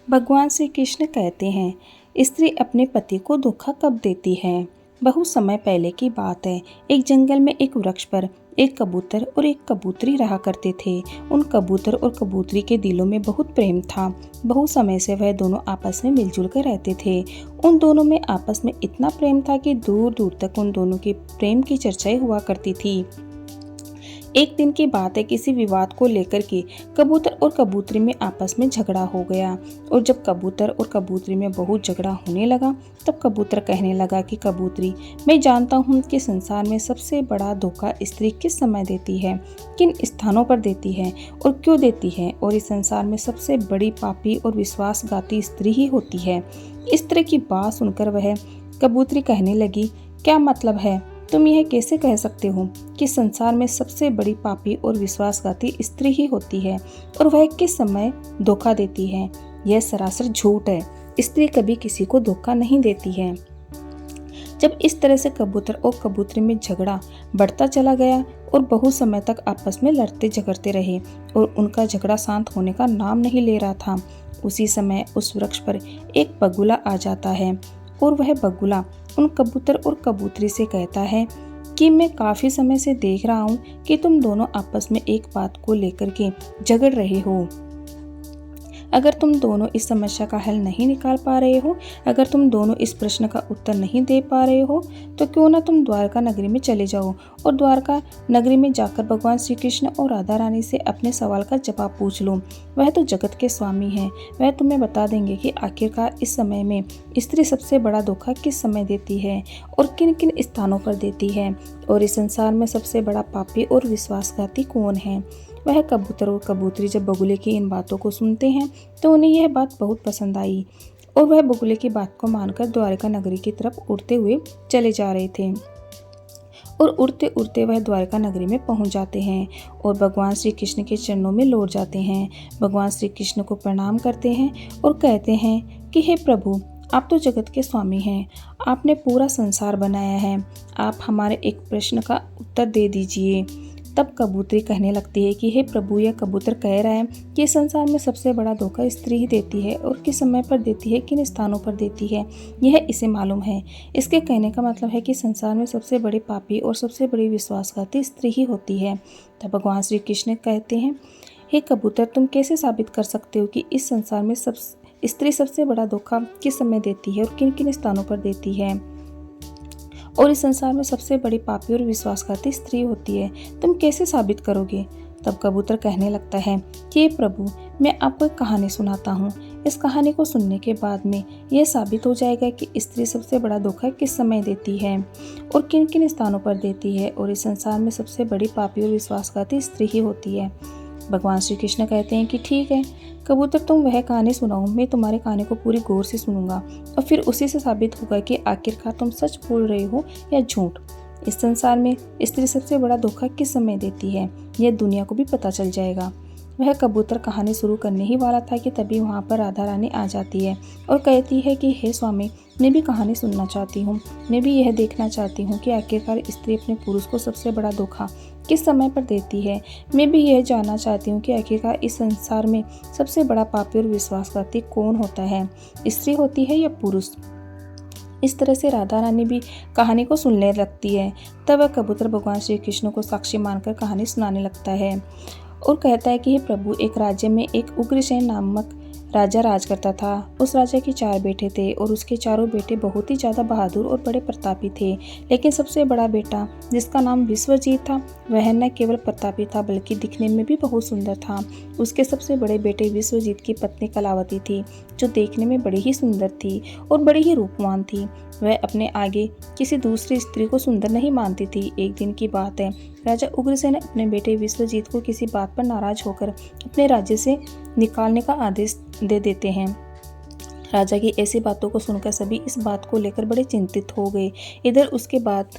भगवान श्री कृष्ण कहते हैं, स्त्री अपने पति को धोखा कब देती है। बहुत समय पहले की बात है। एक जंगल में एक वृक्ष पर एक कबूतर और एक कबूतरी रहा करते थे। उन कबूतर और कबूतरी के दिलों में बहुत प्रेम था। बहुत समय से वह दोनों आपस में मिलजुल कर रहते थे। उन दोनों में आपस में इतना प्रेम था कि दूर दूर तक उन दोनों के प्रेम की चर्चाएं हुआ करती थी। एक दिन की बात है, किसी विवाद को लेकर के कबूतर और कबूतरी में आपस में झगड़ा हो गया। और जब कबूतर और कबूतरी में बहुत झगड़ा होने लगा, तब कबूतर कहने लगा कि कबूतरी, मैं जानता हूँ कि संसार में सबसे बड़ा धोखा स्त्री किस समय देती है, किन स्थानों पर देती है और क्यों देती है, और इस संसार में सबसे बड़ी पापी और विश्वासघाती स्त्री ही होती है। इस तरह की बात सुनकर वह कबूतरी कहने लगी, क्या मतलब है? तुम यह कैसे कह सकते हो कि संसार में सबसे बड़ी पापी और विश्वासघाती स्त्री ही होती है, और वह किस समय धोखा देती है? यह सरासर झूठ है। स्त्री कभी किसी को धोखा नहीं देती है। जब इस तरह से कबूतर और कबूतरी में झगड़ा बढ़ता चला गया और बहुत समय तक आपस में लड़ते झगड़ते रहे और उनका झगड़ा शांत होने का नाम नहीं ले रहा था, उसी समय उस वृक्ष पर एक बगुला आ जाता है। और वह बगुला उन कबूतर और कबूतरी से कहता है कि मैं काफ़ी समय से देख रहा हूँ कि तुम दोनों आपस में एक बात को लेकर के झगड़ रहे हो। अगर तुम दोनों इस समस्या का हल नहीं निकाल पा रहे हो, अगर तुम दोनों इस प्रश्न का उत्तर नहीं दे पा रहे हो, तो क्यों ना तुम द्वारका नगरी में चले जाओ और द्वारका नगरी में जाकर भगवान श्री कृष्ण और राधा रानी से अपने सवाल का जवाब पूछ लो। वह तो जगत के स्वामी हैं। वह तुम्हें बता देंगे कि आखिरकार इस समय में स्त्री सबसे बड़ा धोखा किस समय देती है और किन किन स्थानों पर देती है, और इस संसार में सबसे बड़ा पापी और विश्वासघाती कौन है। वह कबूतर और कबूतरी जब बगुले की इन बातों को सुनते हैं तो उन्हें यह बात बहुत पसंद आई और वह बगुले की बात को मानकर द्वारका नगरी की तरफ उड़ते हुए चले जा रहे थे। और उड़ते उड़ते वह द्वारका नगरी में पहुंच जाते हैं और भगवान श्री कृष्ण के चरणों में लौट जाते हैं। भगवान श्री कृष्ण को प्रणाम करते हैं और कहते हैं कि हे प्रभु, आप तो जगत के स्वामी हैं। आपने पूरा संसार बनाया है। आप हमारे एक प्रश्न का उत्तर दे दीजिए। तब कबूतरी कहने लगती है कि हे प्रभु, यह कबूतर कह रहा है कि संसार में सबसे बड़ा धोखा स्त्री ही देती है, और किस समय पर देती है, किन स्थानों पर देती है, यह इसे मालूम है। इसके कहने का मतलब है कि संसार में सबसे बड़ी पापी और सबसे बड़ी विश्वासघाती स्त्री ही होती है। तब भगवान श्री कृष्ण कहते हैं, हे कबूतर, तुम कैसे साबित कर सकते हो कि इस संसार में स्त्री सबसे बड़ा धोखा किस समय देती है और किन किन स्थानों पर देती है, और इस संसार में सबसे बड़ी पापी और विश्वासघाती स्त्री होती है? तुम कैसे साबित करोगे? तब कबूतर कहने लगता है कि प्रभु, मैं आपको एक कहानी सुनाता हूँ। इस कहानी को सुनने के बाद में यह साबित हो जाएगा कि स्त्री सबसे बड़ा धोखा किस समय देती है और किन किन स्थानों पर देती है, और इस संसार में सबसे बड़ी पापी और विश्वासघाती स्त्री ही होती है। भगवान श्री कृष्ण कहते हैं कि ठीक है कबूतर, तुम वह कहानी सुनाओ। मैं तुम्हारी कहानी को पूरी गौर से सुनूंगा और फिर उसी से साबित होगा कि आखिरकार तुम सच बोल रहे हो या झूठ। इस संसार में स्त्री सबसे बड़ा धोखा किस समय देती है, यह दुनिया को भी पता चल जाएगा। वह कबूतर कहानी शुरू करने ही वाला था कि तभी वहाँ पर राधा रानी आ जाती है और कहती है कि हे स्वामी, मैं भी कहानी सुनना चाहती हूँ। मैं भी यह देखना चाहती हूँ कि आखिरकार स्त्री अपने पुरुष को सबसे बड़ा धोखा किस समय पर देती है। मैं भी यह जानना चाहती हूँ कि आखिरकार इस संसार में सबसे बड़ा पापी और विश्वासघाती कौन होता है, स्त्री होती है या पुरुष। इस तरह से राधा रानी भी कहानी को सुनने लगती है। तब वह कबूतर भगवान श्री कृष्ण को साक्षी मानकर कहानी सुनाने लगता है और कहता है कि हे प्रभु, एक राज्य में एक उग्रसेन नामक राजा राज करता था। उस राजा के 4 बेटे थे और उसके चारों बेटे बहुत ही ज़्यादा बहादुर और बड़े प्रतापी थे। लेकिन सबसे बड़ा बेटा, जिसका नाम विश्वजीत था, वह न केवल प्रतापी था बल्कि दिखने में भी बहुत सुंदर था। उसके सबसे बड़े बेटे विश्वजीत की पत्नी कलावती थी, जो देखने में बड़ी ही सुंदर थी और बड़ी ही रूपवान थी। वह अपने आगे किसी दूसरी स्त्री को सुंदर नहीं मानती थी। एक दिन की बात है, राजा उग्रसेन अपने बेटे विश्वजीत को किसी बात पर नाराज होकर अपने राज्य से निकालने का आदेश दे देते हैं। राजा की ऐसी बातों को सुनकर सभी इस बात को लेकर बड़े चिंतित हो गए। इधर उसके बाद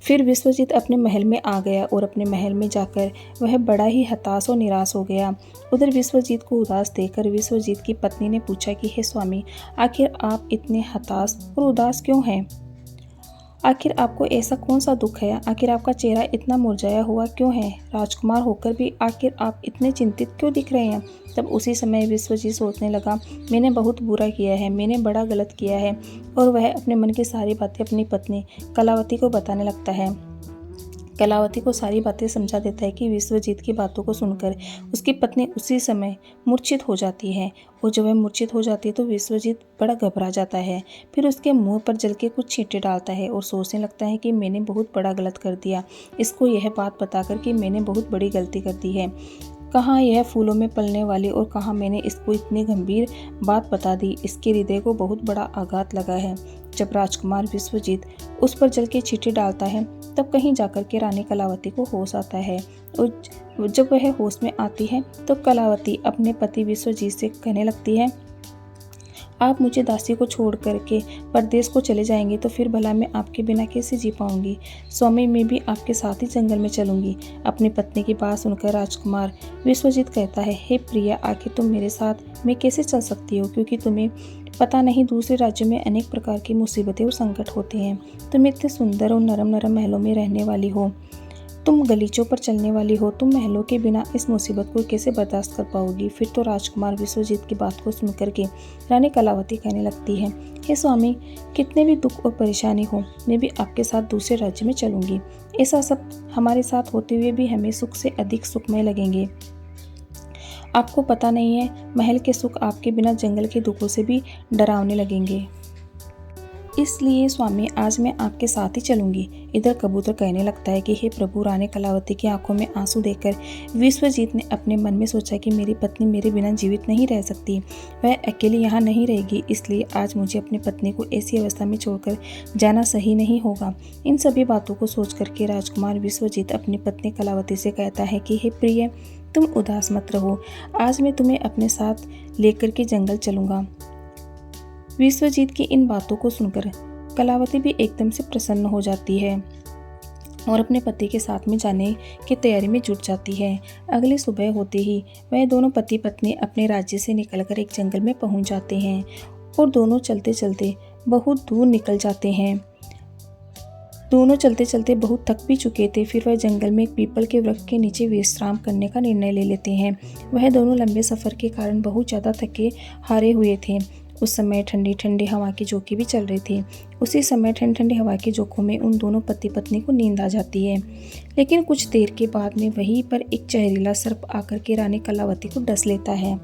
फिर विश्वजीत अपने महल में आ गया और अपने महल में जाकर वह बड़ा ही हताश और निराश हो गया। उधर विश्वजीत को उदास देखकर विश्वजीत की पत्नी ने पूछा कि हे स्वामी, आखिर आप इतने हताश और उदास क्यों हैं? आखिर आपको ऐसा कौन सा दुख है? आखिर आपका चेहरा इतना मुरझाया हुआ क्यों है? राजकुमार होकर भी आखिर आप इतने चिंतित क्यों दिख रहे हैं? तब उसी समय विश्वजीत सोचने लगा, मैंने बहुत बुरा किया है, मैंने बड़ा गलत किया है। और वह अपने मन की सारी बातें अपनी पत्नी कलावती को बताने लगता है। कलावती को सारी बातें समझा देता है कि विश्वजीत की बातों को सुनकर उसकी पत्नी उसी समय मूर्छित हो जाती है। और जब वह मूर्छित हो जाती है तो विश्वजीत बड़ा घबरा जाता है। फिर उसके मुंह पर जल के कुछ छींटे डालता है और सोचने लगता है कि मैंने बहुत बड़ा गलत कर दिया, इसको यह बात बताकर कि मैंने बहुत बड़ी गलती कर दी है। कहाँ यह फूलों में पलने वाली और कहाँ मैंने इसको इतनी गंभीर बात बता दी। इसके हृदय को बहुत बड़ा आघात लगा है। जब राजकुमार विश्वजीत उस पर जल के चींटे डालता है तब कहीं जाकर के रानी कलावती को होश आता है। और जब वह होश में आती है तो कलावती अपने पति विश्वजीत से कहने लगती है, आप मुझे दासी को छोड़ करके परदेश को चले जाएंगे तो फिर भला मैं आपके बिना कैसे जी पाऊंगी? स्वामी, मैं भी आपके साथ ही जंगल में चलूंगी। अपनी पत्नी की बात सुनकर राजकुमार विश्वजीत कहता है, हे प्रिया, आखिर तुम मेरे साथ मैं कैसे चल सकती हो? क्योंकि तुम्हें पता नहीं दूसरे राज्यों में अनेक प्रकार की मुसीबतें और संकट होते हैं। तुम इतने सुंदर और नरम नरम महलों में रहने वाली हो, तुम गलीचों पर चलने वाली हो, तुम महलों के बिना इस मुसीबत को कैसे बर्दाश्त कर पाओगी? फिर तो राजकुमार विश्वजीत की बात को सुनकर के रानी कलावती कहने लगती है, हे स्वामी, कितने भी दुख और परेशानी हो मैं भी आपके साथ दूसरे राज्य में चलूंगी। ऐसा सब हमारे साथ होते हुए भी हमें सुख से अधिक सुखमय लगेंगे। आपको पता नहीं है, महल के सुख आपके बिना जंगल के दुखों से भी डरावने लगेंगे। इसलिए स्वामी, आज मैं आपके साथ ही चलूंगी। इधर कबूतर कहने लगता है कि हे प्रभु, रानी कलावती की आंखों में आंसू देखकर विश्वजीत ने अपने मन में सोचा कि मेरी पत्नी मेरे बिना जीवित नहीं रह सकती, वह अकेली यहाँ नहीं रहेगी, इसलिए आज मुझे अपनी पत्नी को ऐसी अवस्था में छोड़कर जाना सही नहीं होगा। इन सभी बातों को सोच करके राजकुमार विश्वजीत अपनी पत्नी कलावती से कहता है कि हे प्रिय, तुम उदास मत रहो, आज मैं तुम्हें अपने साथ लेकर के जंगल चलूंगा। विश्वजीत की इन बातों को सुनकर कलावती भी एकदम से प्रसन्न हो जाती है और अपने पति के साथ में जाने की तैयारी में जुट जाती है। अगली सुबह होते ही वह दोनों पति पत्नी अपने राज्य से निकलकर एक जंगल में पहुंच जाते हैं और दोनों चलते चलते बहुत दूर निकल जाते हैं। दोनों चलते चलते बहुत थक भी चुके थे। फिर वह जंगल में एक पीपल के वृक्ष के नीचे विश्राम करने का निर्णय ले लेते हैं। वह दोनों लंबे सफ़र के कारण बहुत ज़्यादा थके हारे हुए थे। उस समय ठंडी ठंडी हवा की झोंकी भी चल रही थी। उसी समय ठंडी ठंडी हवा के झोंकों में उन दोनों पति पत्नी को नींद आ जाती है। लेकिन कुछ देर के बाद में वहीं पर एक जहरीला सर्प आकर के रानी कलावती को डस लेता है।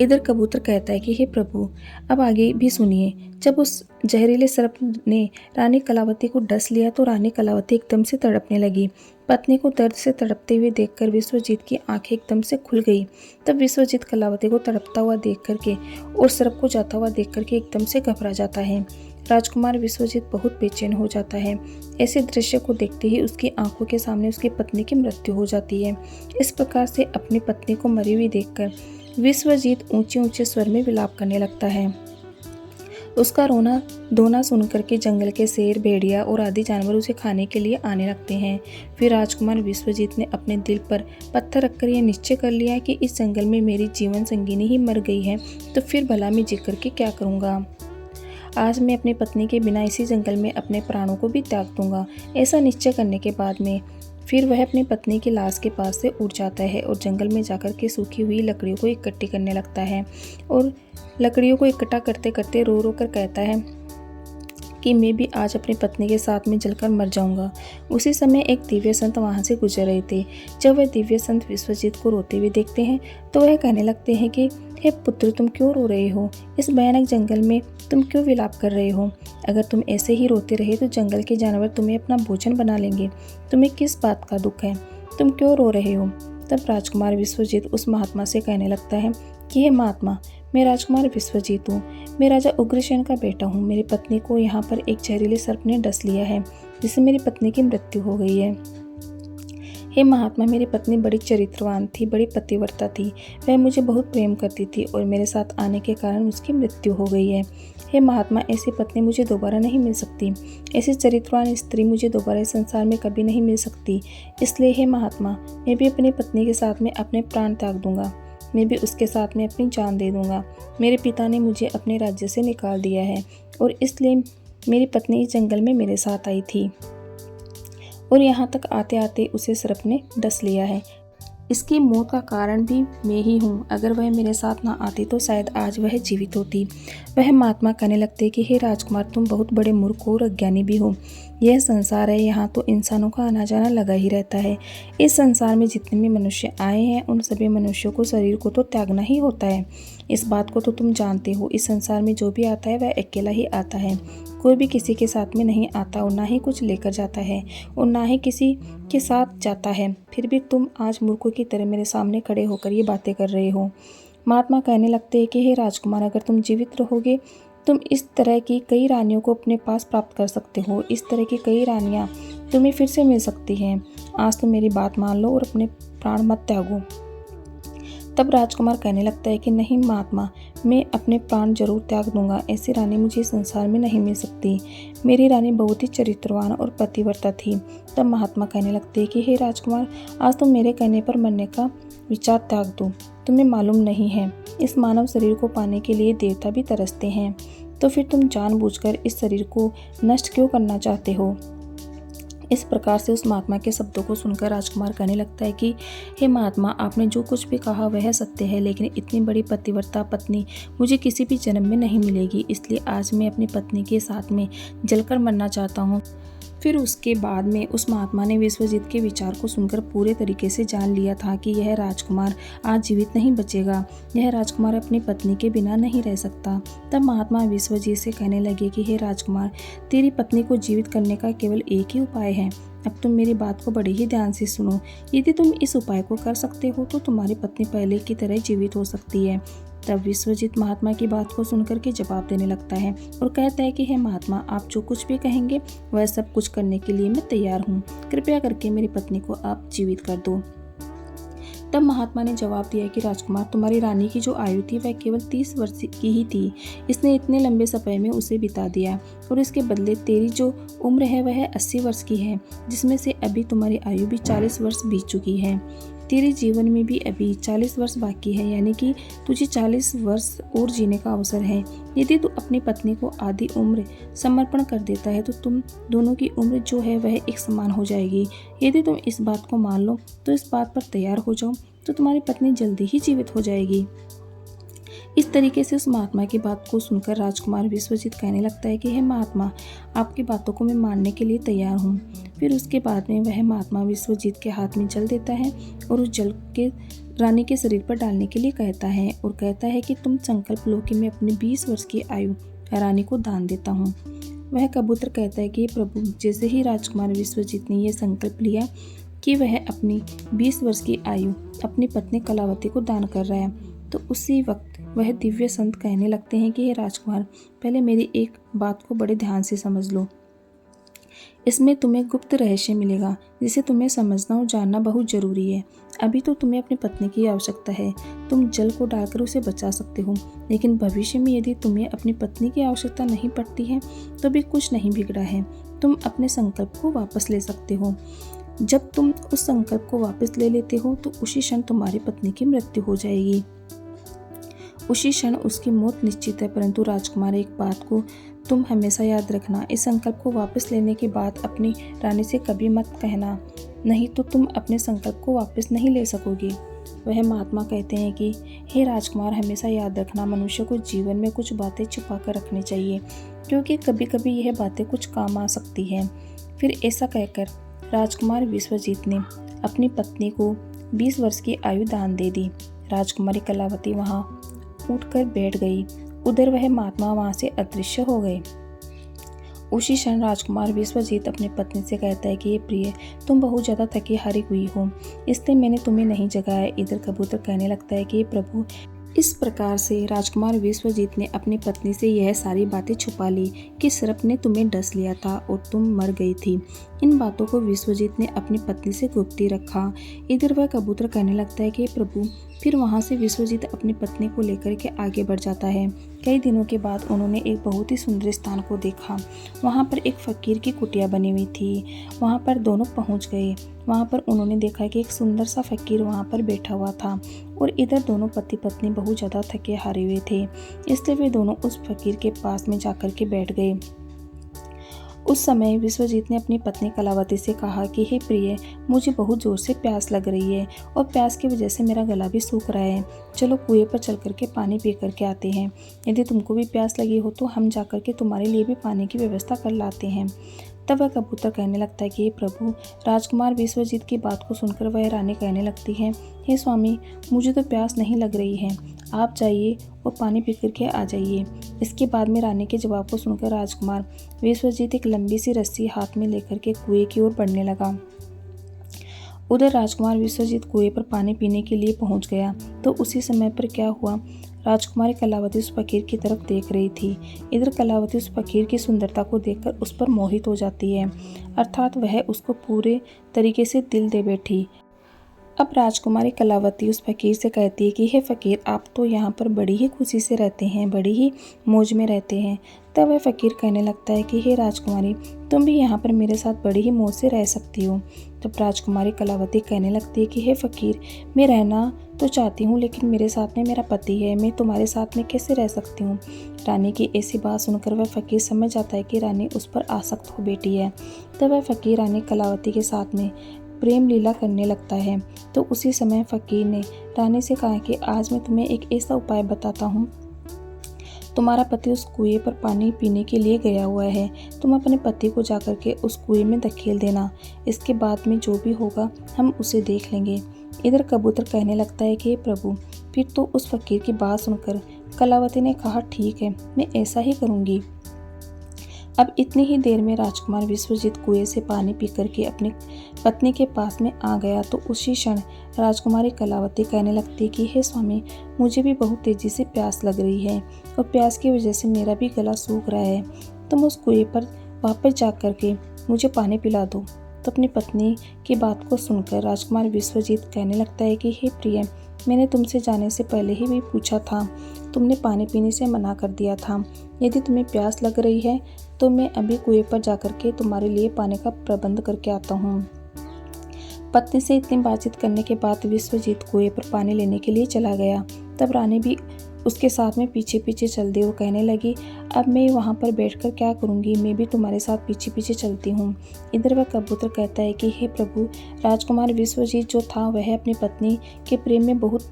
इधर कबूतर कहता है कि हे प्रभु, अब आगे भी सुनिए। जब उस जहरीले सर्प ने रानी कलावती को डस लिया तो रानी कलावती एकदम से तड़पने लगी। पत्नी को दर्द से तड़पते हुए देखकर विश्वजीत की आंखें एकदम से खुल गई। तब विश्वजीत कलावती को तड़पता हुआ देख करके और सर्प को जाता हुआ देख करके एकदम से घबरा जाता है। राजकुमार विश्वजीत बहुत बेचैन हो जाता है। ऐसे दृश्य को देखते ही उसकी आंखों के सामने उसकी पत्नी की मृत्यु हो जाती है। इस प्रकार से अपनी पत्नी को मरी हुई देखकर विश्वजीत ऊंचे ऊंचे स्वर में विलाप करने लगता है। उसका रोना धोना सुनकर के जंगल के शेर, भेड़िया और आदि जानवर उसे खाने के लिए आने लगते हैं। फिर राजकुमार विश्वजीत ने अपने दिल पर पत्थर रखकर यह निश्चय कर लिया कि इस जंगल में मेरी जीवन संगिनी ही मर गई है तो फिर भला मैं जी करके क्या करूँगा। आज मैं अपनी पत्नी के बिना इसी जंगल में अपने प्राणों को भी त्याग दूंगा। ऐसा निश्चय करने के बाद में फिर वह अपनी पत्नी की लाश के पास से उठ जाता है और जंगल में जाकर के सूखी हुई लकड़ियों को इकट्ठी करने लगता है और लकड़ियों को इकट्ठा करते करते रो रो कर कहता है कि मैं भी आज अपनी पत्नी के साथ में जलकर मर जाऊंगा। उसी समय एक दिव्य संत वहां से गुजर रहे थे। जब वह दिव्य संत विश्वजीत को रोते हुए देखते हैं तो वह कहने लगते हैं कि हे पुत्र, तुम क्यों रो रहे हो? इस भयानक जंगल में तुम क्यों विलाप कर रहे हो? अगर तुम ऐसे ही रोते रहे तो जंगल के जानवर तुम्हें अपना भोजन बना लेंगे। तुम्हें किस बात का दुख है? तुम क्यों रो रहे हो? तब राजकुमार विश्वजीत उस महात्मा से कहने लगता है कि हे महात्मा, मैं राजकुमार विश्वजीत हूँ। मैं राजा उग्रसेन का बेटा हूँ। मेरी पत्नी को यहाँ पर एक जहरीले सर्प ने डस लिया है जिससे मेरी पत्नी की मृत्यु हो गई है। हे महात्मा, मेरी पत्नी बड़ी चरित्रवान थी, बड़ी पतिव्रता थी। वह मुझे बहुत प्रेम करती थी और मेरे साथ आने के कारण उसकी मृत्यु हो गई है। हे महात्मा, ऐसी पत्नी मुझे दोबारा नहीं मिल सकती। ऐसी चरित्रवान स्त्री मुझे दोबारा इस संसार में कभी नहीं मिल सकती। इसलिए हे महात्मा, मैं भी अपनी पत्नी के साथ में अपने प्राण त्याग दूंगा। मैं भी उसके साथ में अपनी जान दे दूंगा। मेरे पिता ने मुझे अपने राज्य से निकाल दिया है और इसलिए मेरी पत्नी इस जंगल में मेरे साथ आई थी और यहाँ तक आते आते उसे सर्प ने डस लिया है। इसकी मौत का कारण भी मैं ही हूँ। अगर वह मेरे साथ ना आती तो शायद आज वह जीवित होती। वह महात्मा कहने लगते कि हे राजकुमार, तुम बहुत बड़े मूर्ख और अज्ञानी भी हो। यह संसार है, यहाँ तो इंसानों का आना जाना लगा ही रहता है। इस संसार में जितने भी मनुष्य आए हैं उन सभी मनुष्यों को शरीर को तो त्यागना ही होता है। इस बात को तो तुम जानते हो। इस संसार में जो भी आता है वह अकेला ही आता है। कोई भी किसी के साथ में नहीं आता और ना ही कुछ लेकर जाता है और ना ही किसी के साथ जाता है। फिर भी तुम आज मूर्खों की तरह मेरे सामने खड़े होकर ये बातें कर रहे हो। महात्मा कहने लगते हैं कि हे राजकुमार, अगर तुम जीवित रहोगे तुम इस तरह की कई रानियों को अपने पास प्राप्त कर सकते हो। इस तरह की कई रानियां तुम्हें फिर से मिल सकती हैं। आज तुम मेरी बात मान लो और अपने प्राण मत त्यागो। तब राजकुमार कहने लगता है कि नहीं महात्मा, मैं अपने प्राण जरूर त्याग दूंगा। ऐसी रानी मुझे संसार में नहीं मिल सकती। मेरी रानी बहुत ही चरित्रवान और पतिव्रता थी। तब महात्मा कहने लगते हैं कि हे राजकुमार, आज तुम मेरे कहने पर मरने का विचार त्याग दो। तुम्हें मालूम नहीं है, इस मानव शरीर को पाने के लिए देवता भी तरसते हैं। तो फिर तुम जानबूझकर इस शरीर को नष्ट क्यों करना चाहते हो? इस प्रकार से उस महात्मा के शब्दों को सुनकर राजकुमार कहने लगता है कि हे महात्मा, आपने जो कुछ भी कहा वह सत्य है, लेकिन इतनी बड़ी पतिव्रता पत्नी मुझे किसी भी जन्म में नहीं मिलेगी। इसलिए आज मैं अपनी पत्नी के साथ में जलकर मरना चाहता हूँ। फिर उसके बाद में उस महात्मा ने विश्वजीत के विचार को सुनकर पूरे तरीके से जान लिया था कि यह राजकुमार आज जीवित नहीं बचेगा। यह राजकुमार अपनी पत्नी के बिना नहीं रह सकता। तब महात्मा विश्वजीत से कहने लगे कि हे राजकुमार, तेरी पत्नी को जीवित करने का केवल एक ही उपाय है। अब तुम मेरी बात को बड़े ही ध्यान से सुनो। यदि तुम इस उपाय को कर सकते हो तो तुम्हारी पत्नी पहले की तरह जीवित हो सकती है। तब विश्वजीत महात्मा की बात को सुनकर के जवाब देने लगता है और कहता है कि हे महात्मा, आप जो कुछ भी कहेंगे वह सब कुछ करने के लिए मैं तैयार हूँ। कृपया करके मेरी पत्नी को आप जीवित कर दो। तब महात्मा ने जवाब दिया कि राजकुमार, तुम्हारी रानी की जो आयु थी वह केवल 30 वर्ष की ही थी। इसने इतने लंबे समय में उसे बिता दिया और इसके बदले तेरी जो उम्र है वह 80 वर्ष की है, जिसमें से अभी तुम्हारी आयु भी 40 वर्ष बीत चुकी है। तेरे जीवन में भी अभी 40 वर्ष बाकी है, यानी कि तुझे 40 वर्ष और जीने का अवसर है। यदि तू अपनी पत्नी को आधी उम्र समर्पण कर देता है तो तुम दोनों की उम्र जो है वह एक समान हो जाएगी। यदि तुम इस बात को मान लो तो इस बात पर तैयार हो जाओ, तो तुम्हारी पत्नी जल्दी ही जीवित हो जाएगी। इस तरीके से उस महात्मा की बात को सुनकर राजकुमार विश्वजीत कहने लगता है कि हे महात्मा, आपकी बातों को मैं मानने के लिए तैयार हूँ। फिर उसके बाद में वह महात्मा विश्वजीत के हाथ में जल देता है और उस जल के रानी के शरीर पर डालने के लिए कहता है और कहता है कि तुम संकल्प लो कि मैं अपनी 20 वर्ष की आयु रानी को दान देता हूँ। वह कबूतर कहता है कि प्रभु, जैसे ही राजकुमार विश्वजीत ने यह संकल्प लिया कि वह अपनी 20 वर्ष की आयु अपनी पत्नी कलावती को दान कर रहा है, तो उसी वक्त वह दिव्य संत कहने लगते हैं कि हे राजकुमार, पहले मेरी एक बात को बड़े ध्यान से समझ लो। इसमें तुम्हें गुप्त रहस्य मिलेगा जिसे तुम्हें समझना और जानना बहुत जरूरी है। अभी तो तुम्हें अपनी पत्नी की आवश्यकता है, तुम जल को डालकर उसे बचा सकते हो, लेकिन भविष्य में यदि तुम्हें अपनी पत्नी की आवश्यकता नहीं पड़ती है तो भी कुछ नहीं बिगड़ा है। तुम अपने संकल्प को वापस ले सकते हो। जब तुम उस संकल्प को वापस ले लेते हो तो उसी क्षण तुम्हारी पत्नी की मृत्यु हो जाएगी। उसी क्षण उसकी मौत निश्चित है। परंतु राजकुमार, एक बात को तुम हमेशा याद रखना, इस संकल्प को वापस लेने के बाद अपनी रानी से कभी मत कहना, नहीं तो तुम अपने संकल्प को वापस नहीं ले सकोगे। वह महात्मा कहते हैं कि हे राजकुमार, हमेशा याद रखना, मनुष्य को जीवन में कुछ बातें छुपा कर रखनी चाहिए, क्योंकि कभी कभी यह बातें कुछ काम आ सकती है। फिर ऐसा कहकर राजकुमार विश्वजीत ने अपनी पत्नी को 20 वर्ष की आयु दान दे दी। राजकुमारी कलावती वहाँ उठकर बैठ गई। उधर वह महात्मा वहां से अदृश्य हो गए। उसी क्षण राजकुमार विश्वजीत अपनी पत्नी से कहता है कि ये प्रिय, तुम बहुत ज्यादा थकी हारी हुई हो, इसलिए मैंने तुम्हें नहीं जगाया। इधर कबूतर कहने लगता है कि प्रभु, इस प्रकार से राजकुमार विश्वजीत ने अपनी पत्नी से यह सारी बातें छुपा ली कि सर्प ने तुम्हें डस लिया था और तुम मर गई थी। इन बातों को विश्वजीत ने अपनी पत्नी से गुप्त ही रखा। इधर वह कबूतर कहने लगता है कि प्रभु, फिर वहां से विश्वजीत अपनी पत्नी को लेकर के आगे बढ़ जाता है। कई दिनों के बाद उन्होंने एक बहुत ही सुंदर स्थान को देखा। वहां पर एक फकीर की कुटिया बनी हुई थी। वहां पर दोनों पहुंच गए। वहां पर उन्होंने देखा कि एक सुंदर सा फकीर वहां पर बैठा हुआ था और इधर दोनों पति पत्नी बहुत ज़्यादा थके हारे हुए थे, इसलिए वे दोनों उस फकीर के पास में जाकर के बैठ गए। उस समय विश्वजीत ने अपनी पत्नी कलावती से कहा कि हे प्रिय, मुझे बहुत जोर से प्यास लग रही है और प्यास की वजह से मेरा गला भी सूख रहा है। चलो कुएं पर चल करके पानी पी करके आते हैं। यदि तुमको भी प्यास लगी हो तो हम जा करके तुम्हारे लिए भी पानी की व्यवस्था कर लाते हैं। तब वह कबूतर कहने लगता है कि हे प्रभु, राजकुमार विश्वजीत की बात को सुनकर वह रानी कहने लगती है, हे स्वामी, मुझे तो प्यास नहीं लग रही है, आप जाइए और पानी पी करके आ जाइए। इसके बाद में रानी के जवाब को सुनकर राजकुमार विश्वजीत एक लंबी सी रस्सी हाथ में लेकर के कुएं की ओर बढ़ने लगा। उधर राजकुमार विश्वजीत कुएं पर पानी पीने के लिए पहुंच गया तो उसी समय पर क्या हुआ, राजकुमारी कलावती उस फकीर की तरफ देख रही थी। इधर कलावती उस फकीर की सुंदरता को देखकर उस पर मोहित हो जाती है, अर्थात वह उसको पूरे तरीके से दिल दे बैठी। अब राजकुमारी कलावती उस फकीर से कहती है कि हे फकीर, आप तो यहाँ पर बड़ी ही खुशी से रहते हैं, बड़ी ही मौज में रहते हैं। तब वह फकीर कहने लगता है कि हे राजकुमारी, तुम भी यहाँ पर मेरे साथ बड़ी ही मौज से रह सकती हो। तब राजकुमारी कलावती कहने लगती है कि हे फकीर, मैं रहना तो चाहती हूँ, लेकिन मेरे साथ में मेरा पति है, मैं तुम्हारे साथ में कैसे रह सकती हूँ। रानी की ऐसी बात सुनकर वह फकीर समझ जाता है कि रानी उस पर आसक्त हो बैठी है। तब वह फकीर रानी कलावती के साथ में प्रेम लीला करने लगता है। तो उसी समय फकीर ने रानी से कहा कि आज मैं तुम्हें एक ऐसा उपाय बताता हूँ। तुम्हारा पति उस कुएं पर पानी पीने के लिए गया हुआ है, तुम अपने पति को जाकर के उस कुएं में धकेल देना। इसके बाद में जो भी होगा हम उसे देख लेंगे। इधर कबूतर कहने लगता है कि हे प्रभु, फिर तो उस फकीर की बात सुनकर कलावती ने कहा ठीक है, मैं ऐसा ही करूँगी। अब इतनी ही देर में राजकुमार विश्वजीत कुएं से पानी पी करके अपनी पत्नी के पास में आ गया तो उसी क्षण राजकुमारी कलावती कहने लगती कि हे स्वामी, मुझे भी बहुत तेजी से प्यास लग रही है और प्यास की वजह से मेरा भी गला सूख रहा है, तुम उस कुएं पर वापस जा करके मुझे पानी पिला दो। तो अपनी पत्नी की बात को सुनकर राजकुमार विश्वजीत कहने लगता है कि हे प्रिय, मैंने तुमसे जाने से पहले ही भी पूछा था, तुमने पानी पीने से मना कर दिया था। यदि तुम्हें प्यास लग रही है तो मैं अभी कुएं पर जाकर के तुम्हारे लिए पानी का प्रबंध करके आता हूँ। पत्नी से इतनी बातचीत करने के बाद विश्वजीत कुएं पर पानी लेने के लिए चला गया। तब रानी भी उसके साथ में पीछे पीछे चल दी और कहने लगी, अब मैं वहाँ पर बैठकर क्या करूँगी, मैं भी तुम्हारे साथ पीछे पीछे चलती हूँ। इधर वह कबूतर कहता है कि हे प्रभु, राजकुमार विश्वजीत जो था वह अपनी पत्नी के प्रेम में बहुत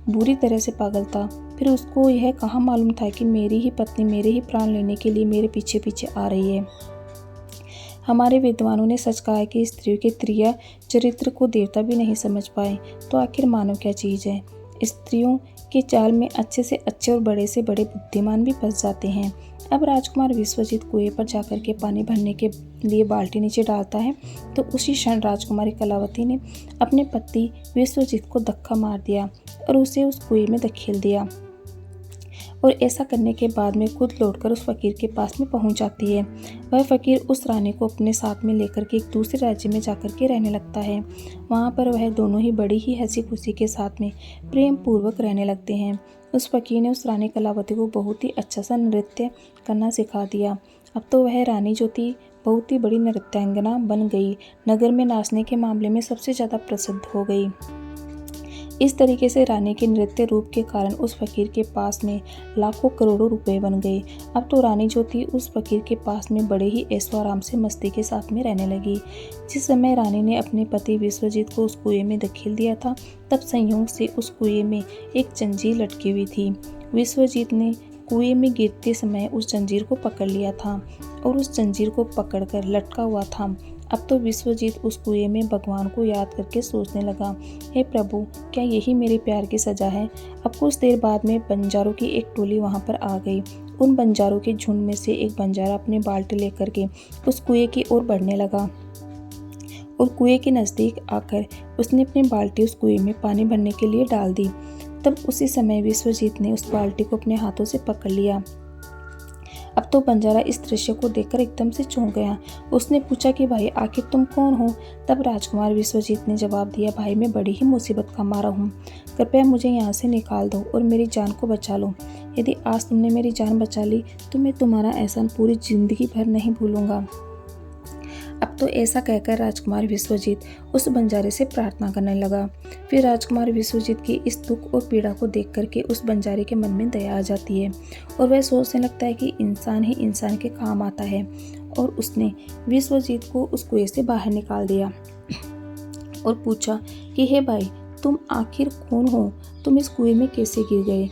बुरी तरह से पागल था। फिर उसको यह कहाँ मालूम था कि मेरी ही पत्नी मेरे ही प्राण लेने के लिए मेरे पीछे पीछे आ रही है। हमारे विद्वानों ने सच कहा है कि स्त्रियों के त्रिया चरित्र को देवता भी नहीं समझ पाए, तो आखिर मानव क्या चीज़ है। स्त्रियों के चाल में अच्छे से अच्छे और बड़े से बड़े बुद्धिमान भी फंस जाते हैं। अब राजकुमार विश्वजीत कुएं पर जाकर के पानी भरने के लिए बाल्टी नीचे डालता है तो उसी क्षण राजकुमारी कलावती ने अपने पति विश्वजीत को धक्का मार दिया और उसे उस कुएं में धकेल दिया। और ऐसा करने के बाद में खुद लौटकर उस फकीर के पास में पहुंच जाती है। वह फकीर उस रानी को अपने साथ में लेकर के एक दूसरे राज्य में जाकर के रहने लगता है। वहाँ पर वह दोनों ही बड़ी ही हंसी खुशी के साथ में प्रेम पूर्वक रहने लगते हैं। उस फकीर ने उस रानी कलावती को बहुत ही अच्छा सा नृत्य करना सिखा दिया। अब तो वह रानी जो थी बहुत ही बड़ी नृत्यांगना बन गई, नगर में नाचने के मामले में सबसे ज़्यादा प्रसिद्ध हो गई। इस तरीके से रानी के नृत्य रूप के कारण उस फकीर के पास में लाखों करोड़ों रुपए बन गए। अब तो रानी जो थी उस फकीर के पास में बड़े ही ऐशो आराम से मस्ती के साथ में रहने लगी। जिस समय रानी ने अपने पति विश्वजीत को उस कुएं में धकेल दिया था तब संयोग से उस कुएं में एक जंजीर लटकी हुई थी। विश्वजीत ने कुएं में गिरते समय उस जंजीर को पकड़ लिया था और उस जंजीर को पकड़कर लटका हुआ था। अब तो विश्वजीत उस कुएं में भगवान को याद करके सोचने लगा, हे प्रभु, क्या यही मेरे प्यार की सजा है। अब कुछ देर बाद में बंजारों की एक टोली वहां पर आ गई। उन बंजारों के झुंड में से एक बंजारा अपने बाल्टी लेकर के उस कुएं की ओर बढ़ने लगा और कुएं के नज़दीक आकर उसने अपनी बाल्टी उस कुएं में पानी भरने के लिए डाल दी। तब उसी समय विश्वजीत ने उस बाल्टी को अपने हाथों से पकड़ लिया। अब तो बंजारा इस दृश्य को देखकर एकदम से चौंक गया। उसने पूछा कि भाई आखिर तुम कौन हो। तब राजकुमार विश्वजीत ने जवाब दिया, भाई मैं बड़ी ही मुसीबत का मारा हूँ, कृपया मुझे यहाँ से निकाल दो और मेरी जान को बचा लो। यदि आज तुमने मेरी जान बचा ली तो मैं तुम्हारा एहसान पूरी जिंदगी भर नहीं भूलूंगा। अब तो ऐसा कहकर राजकुमार विश्वजीत उस बंजारे से प्रार्थना करने लगा। फिर राजकुमार विश्वजीत की इस दुख और पीड़ा को देख करके उस बंजारे के मन में दया आ जाती है और वह सोचने लगता है कि इंसान ही इंसान के काम आता है, और उसने विश्वजीत को उस कुएं से बाहर निकाल दिया और पूछा कि हे भाई, तुम आखिर कौन हो? तुम इस कुएं में कैसे गिर गए?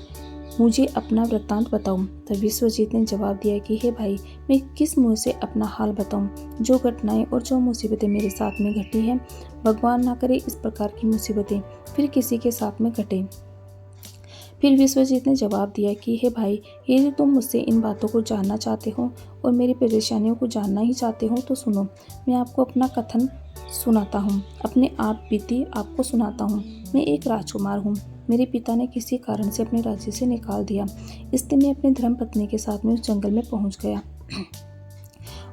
मुझे अपना वृत्तांत बताओ। तब विश्वजीत ने जवाब दिया कि हे भाई, मैं किस मुंह से अपना हाल बताऊं? जो घटनाएं और जो मुसीबतें मेरे साथ में घटी हैं, भगवान ना करे इस प्रकार की मुसीबतें फिर किसी के साथ में घटे। फिर विश्वजीत ने जवाब दिया कि हे भाई, यदि तुम मुझसे इन बातों को जानना चाहते हो और मेरी परेशानियों को जानना ही चाहते हो तो सुनो, मैं आपको अपना कथन सुनाता हूँ, अपने आप बीती आपको सुनाता हूँ। मैं एक राजकुमार हूँ। मेरे पिता ने किसी कारण से अपने राज्य से निकाल दिया, इसलिए मैं अपनी धर्म पत्नी के साथ में उस जंगल में पहुँच गया